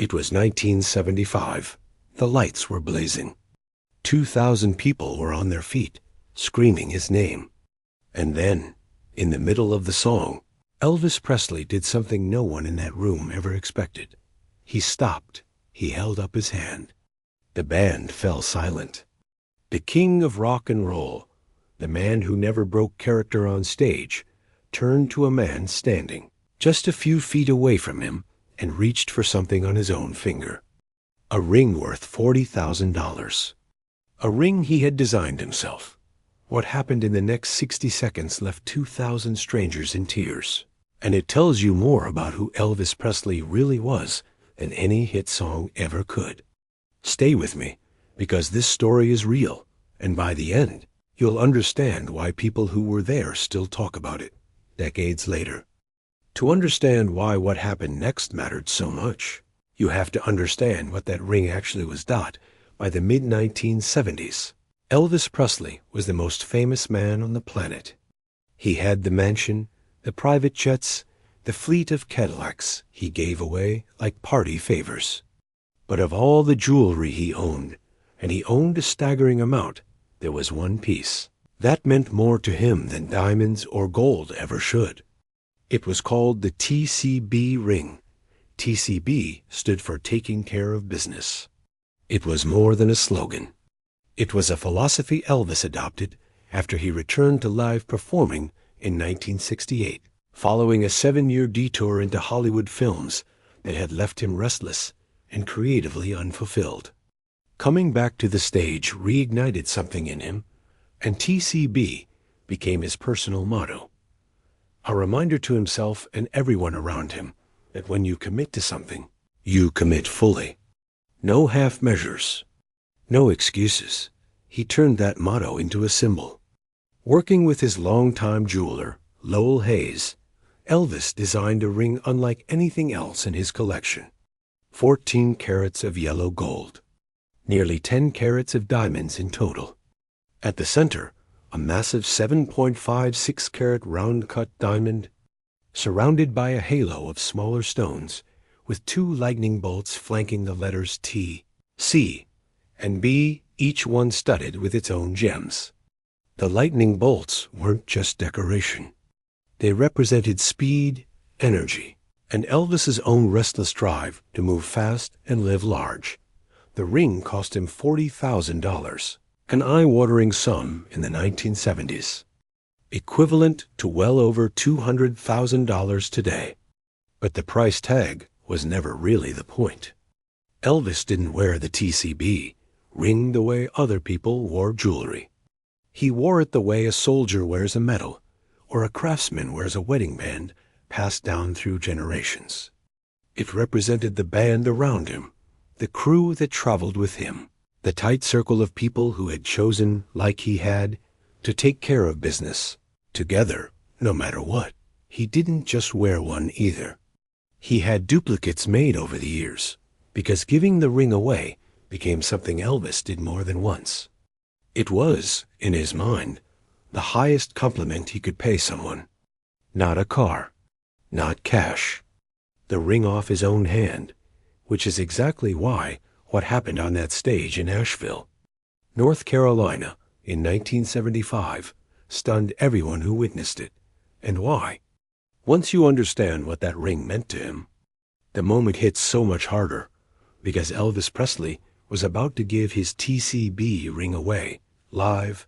It was 1975. The lights were blazing. 2,000 people were on their feet, screaming his name. And then, in the middle of the song, Elvis Presley did something no one in that room ever expected. He stopped. He held up his hand. The band fell silent. The king of rock and roll, the man who never broke character on stage, turned to a man standing just a few feet away from him and reached for something on his own finger. A ring worth $40,000. A ring he had designed himself. What happened in the next 60 seconds left 2,000 strangers in tears. And it tells you more about who Elvis Presley really was than any hit song ever could. Stay with me, because this story is real, and by the end, you'll understand why people who were there still talk about it, decades later. To understand why what happened next mattered so much, you have to understand what that ring actually was. By the mid-1970s, Elvis Presley was the most famous man on the planet. He had the mansion, the private jets, the fleet of Cadillacs he gave away like party favors. But of all the jewelry he owned, and he owned a staggering amount, there was one piece that meant more to him than diamonds or gold ever should. It was called the TCB ring. TCB stood for Taking Care of Business. It was more than a slogan. It was a philosophy Elvis adopted after he returned to live performing in 1968, following a 7-year detour into Hollywood films that had left him restless and creatively unfulfilled. Coming back to the stage reignited something in him, and TCB became his personal motto. A reminder to himself and everyone around him that when you commit to something, you commit fully. No half measures, no excuses. He turned that motto into a symbol. Working with his longtime jeweler, Lowell Hayes, Elvis designed a ring unlike anything else in his collection. 14 carats of yellow gold, nearly 10 carats of diamonds in total. At the center, a massive 7.56-carat round-cut diamond, surrounded by a halo of smaller stones, with 2 lightning bolts flanking the letters T, C, and B, each one studded with its own gems. The lightning bolts weren't just decoration. They represented speed, energy, and Elvis's own restless drive to move fast and live large. The ring cost him $40,000. An eye-watering sum in the 1970s, equivalent to well over $200,000 today. But the price tag was never really the point. Elvis didn't wear the TCB ring the way other people wore jewelry. He wore it the way a soldier wears a medal, or a craftsman wears a wedding band passed down through generations. It represented the band around him, the crew that traveled with him, the tight circle of people who had chosen, like he had, to take care of business, together, no matter what. He didn't just wear one either. He had duplicates made over the years, because giving the ring away became something Elvis did more than once. It was, in his mind, the highest compliment he could pay someone. Not a car, not cash. The ring off his own hand, which is exactly why what happened on that stage in Asheville, North Carolina, in 1975, stunned everyone who witnessed it. And why? Once you understand what that ring meant to him, the moment hits so much harder, because Elvis Presley was about to give his TCB ring away, live,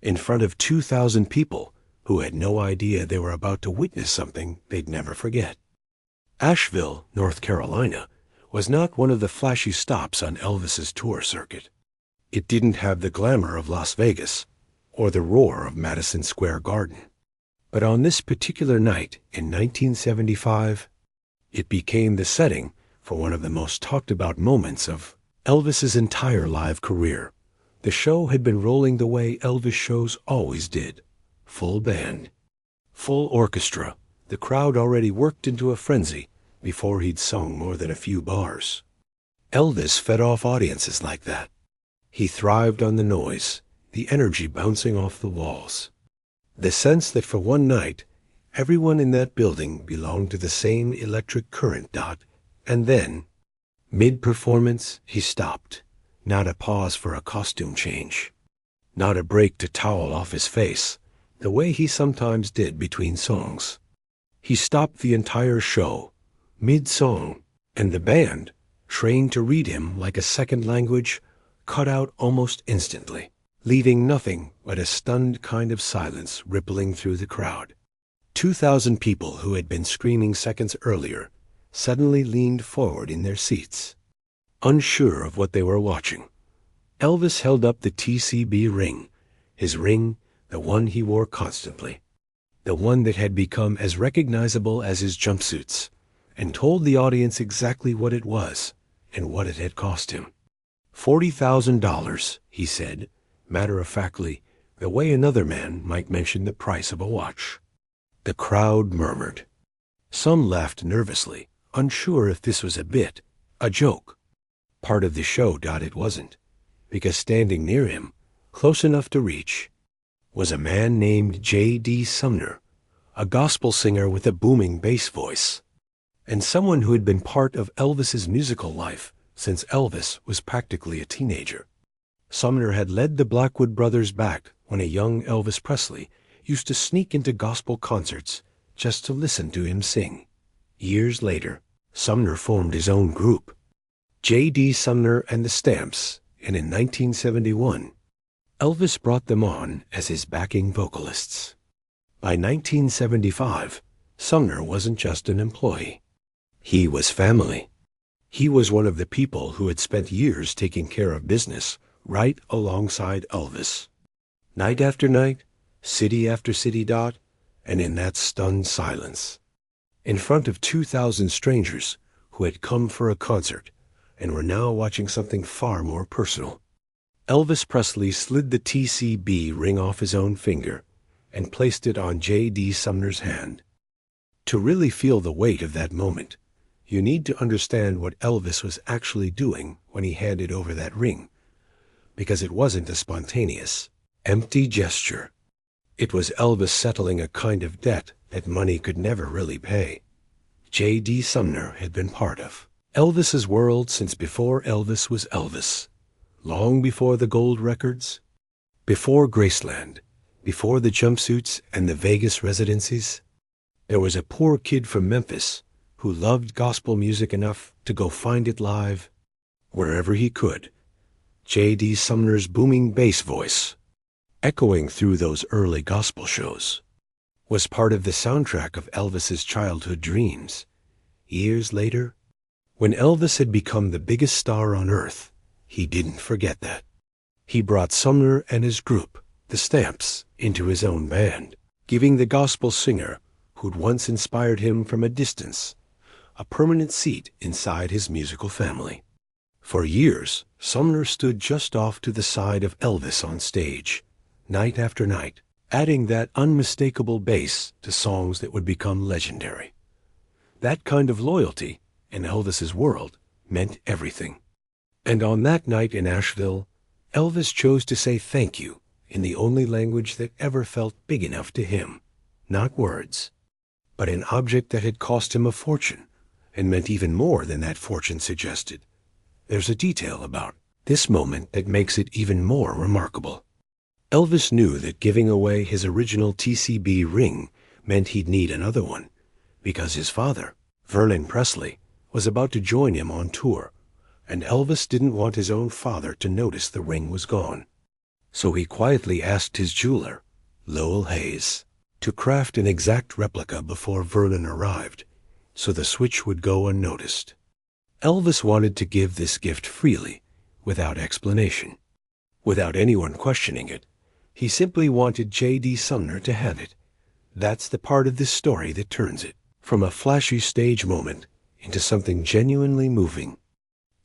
in front of 2,000 people who had no idea they were about to witness something they'd never forget. Asheville, North Carolina, was not one of the flashy stops on Elvis's tour circuit. It didn't have the glamour of Las Vegas or the roar of Madison Square Garden. But on this particular night in 1975, it became the setting for one of the most talked about moments of Elvis's entire live career. The show had been rolling the way Elvis shows always did. Full band, full orchestra, the crowd already worked into a frenzy before he'd sung more than a few bars. Elvis fed off audiences like that. He thrived on the noise, the energy bouncing off the walls. The sense that for one night, everyone in that building belonged to the same electric current. And then, Mid-performance, he stopped. Not a pause for a costume change. Not a break to towel off his face, the way he sometimes did between songs. He stopped the entire show, mid-song, and the band, trained to read him like a second language, cut out almost instantly, leaving nothing but a stunned kind of silence rippling through the crowd. 2,000 people who had been screaming seconds earlier suddenly leaned forward in their seats, unsure of what they were watching. Elvis held up the TCB ring, his ring, the one he wore constantly, the one that had become as recognizable as his jumpsuits, and told the audience exactly what it was and what it had cost him. $40,000, he said, matter-of-factly, the way another man might mention the price of a watch. The crowd murmured. Some laughed nervously, unsure if this was a bit, a joke. Part of the show, it wasn't, because standing near him, close enough to reach, was a man named J.D. Sumner, a gospel singer with a booming bass voice, and someone who had been part of Elvis's musical life since Elvis was practically a teenager. Sumner had led the Blackwood brothers back when a young Elvis Presley used to sneak into gospel concerts just to listen to him sing. Years later, Sumner formed his own group, J.D. Sumner and the Stamps, and in 1971, Elvis brought them on as his backing vocalists. By 1975, Sumner wasn't just an employee. He was family. He was one of the people who had spent years taking care of business right alongside Elvis. Night after night, city after city, and in that stunned silence, in front of 2,000 strangers who had come for a concert and were now watching something far more personal. Elvis Presley slid the TCB ring off his own finger and placed it on J.D. Sumner's hand. To really feel the weight of that moment, you need to understand what Elvis was actually doing when he handed over that ring, because it wasn't a spontaneous, empty gesture. It was Elvis settling a kind of debt that money could never really pay. J.D. Sumner had been part of Elvis's world since before Elvis was Elvis, long before the gold records, before Graceland, before the jumpsuits and the Vegas residencies. There was a poor kid from Memphis who loved gospel music enough to go find it live wherever he could. J.D. Sumner's booming bass voice, echoing through those early gospel shows, was part of the soundtrack of Elvis's childhood dreams. Years later, when Elvis had become the biggest star on earth, he didn't forget that. He brought Sumner and his group, the Stamps, into his own band, giving the gospel singer who'd once inspired him from a distance a permanent seat inside his musical family. For years, Sumner stood just off to the side of Elvis on stage, night after night, adding that unmistakable bass to songs that would become legendary. That kind of loyalty, in Elvis's world, meant everything. And on that night in Asheville, Elvis chose to say thank you in the only language that ever felt big enough to him. Not words, but an object that had cost him a fortune and meant even more than that fortune suggested. There's a detail about this moment that makes it even more remarkable. Elvis knew that giving away his original TCB ring meant he'd need another one, because his father, Vernon Presley, was about to join him on tour, and Elvis didn't want his own father to notice the ring was gone. So he quietly asked his jeweler, Lowell Hayes, to craft an exact replica before Vernon arrived, so the switch would go unnoticed. Elvis wanted to give this gift freely, without explanation, without anyone questioning it. He simply wanted J.D. Sumner to have it. That's the part of this story that turns it from a flashy stage moment into something genuinely moving.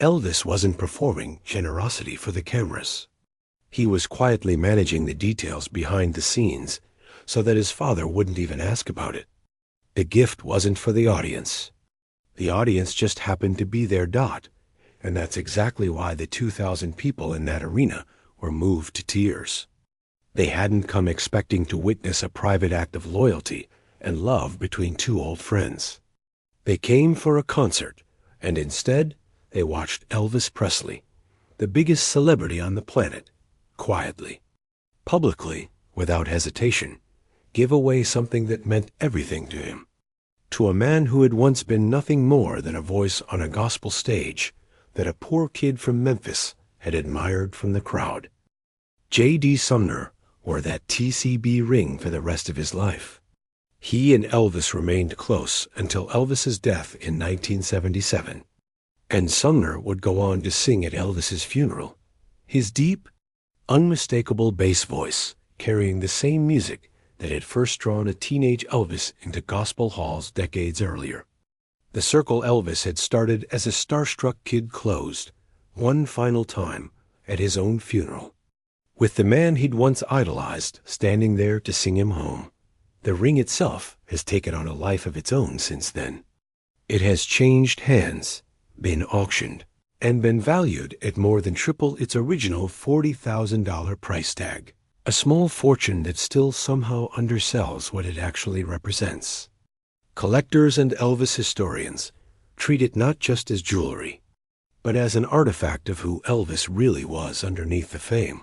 Elvis wasn't performing generosity for the cameras. He was quietly managing the details behind the scenes so that his father wouldn't even ask about it. The gift wasn't for the audience. The audience just happened to be there, and that's exactly why the 2,000 people in that arena were moved to tears. They hadn't come expecting to witness a private act of loyalty and love between two old friends. They came for a concert, and instead, They watched Elvis Presley, the biggest celebrity on the planet, quietly, publicly, without hesitation, give away something that meant everything to him. To a man who had once been nothing more than a voice on a gospel stage that a poor kid from Memphis had admired from the crowd. J.D. Sumner wore that TCB ring for the rest of his life. He and Elvis remained close until Elvis's death in 1977. And Sumner would go on to sing at Elvis's funeral, his deep, unmistakable bass voice carrying the same music that had first drawn a teenage Elvis into gospel halls decades earlier. The circle Elvis had started as a starstruck kid closed, one final time, at his own funeral, with the man he'd once idolized standing there to sing him home. The ring itself has taken on a life of its own since then. It has changed hands, been auctioned, and been valued at more than triple its original $40,000 price tag, a small fortune that still somehow undersells what it actually represents. Collectors and Elvis historians treat it not just as jewelry, but as an artifact of who Elvis really was underneath the fame.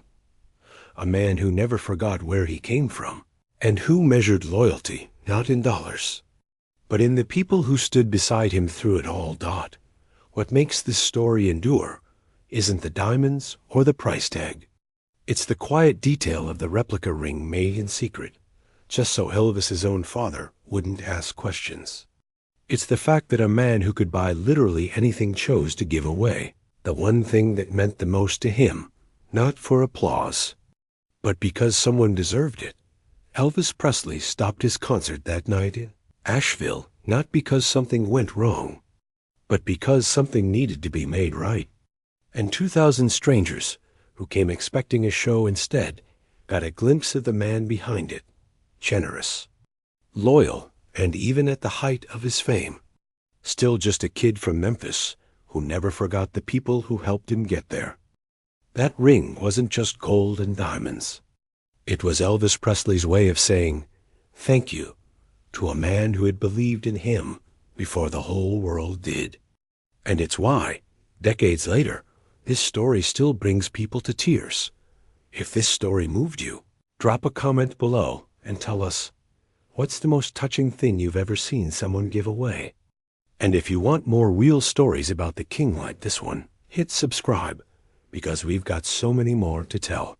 A man who never forgot where he came from, and who measured loyalty not in dollars, but in the people who stood beside him through it all. What makes this story endure isn't the diamonds or the price tag. It's the quiet detail of the replica ring made in secret, just so Elvis's own father wouldn't ask questions. It's the fact that a man who could buy literally anything chose to give away the one thing that meant the most to him, not for applause, but because someone deserved it. Elvis Presley stopped his concert that night in Asheville, not because something went wrong, but because something needed to be made right. And 2,000 strangers who came expecting a show instead got a glimpse of the man behind it, generous, loyal, and even at the height of his fame, still just a kid from Memphis who never forgot the people who helped him get there. That ring wasn't just gold and diamonds. It was Elvis Presley's way of saying thank you to a man who had believed in him before the whole world did. And it's why, decades later, this story still brings people to tears. If this story moved you, drop a comment below and tell us, what's the most touching thing you've ever seen someone give away? And if you want more real stories about the king like this one, hit subscribe, because we've got so many more to tell.